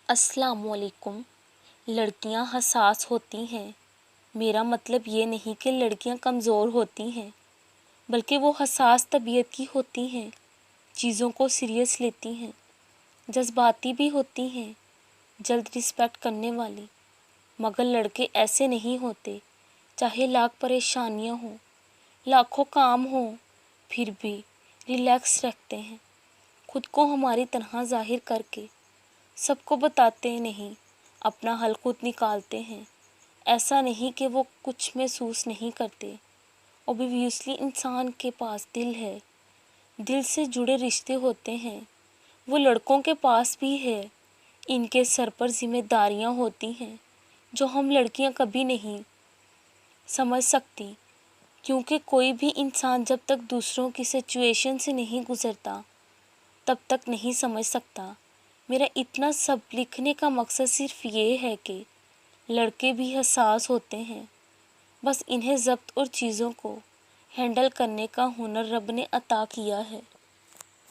السلام علیکم۔ لڑکیاں حساس ہوتی ہیں، میرا مطلب یہ نہیں کہ لڑکیاں کمزور ہوتی ہیں، بلکہ وہ حساس طبیعت کی ہوتی ہیں، چیزوں کو سیریس لیتی ہیں، جذباتی بھی ہوتی ہیں، جلد رسپیکٹ کرنے والی۔ مگر لڑکے ایسے نہیں ہوتے، چاہے لاکھ پریشانیاں ہوں، لاکھوں کام ہوں، پھر بھی ریلیکس رکھتے ہیں، خود کو ہماری طرح ظاہر کر کے سب کو بتاتے نہیں، اپنا حل خود نکالتے ہیں۔ ایسا نہیں کہ وہ کچھ محسوس نہیں کرتے، اوبویسلی انسان کے پاس دل ہے، دل سے جڑے رشتے ہوتے ہیں، وہ لڑکوں کے پاس بھی ہے۔ ان کے سر پر ذمہ داریاں ہوتی ہیں جو ہم لڑکیاں کبھی نہیں سمجھ سکتی، کیونکہ کوئی بھی انسان جب تک دوسروں کی سچویشن سے نہیں گزرتا تب تک نہیں سمجھ سکتا۔ میرا اتنا سب لکھنے کا مقصد صرف یہ ہے کہ لڑکے بھی حساس ہوتے ہیں، بس انہیں ضبط اور چیزوں کو ہینڈل کرنے کا ہنر رب نے عطا کیا ہے۔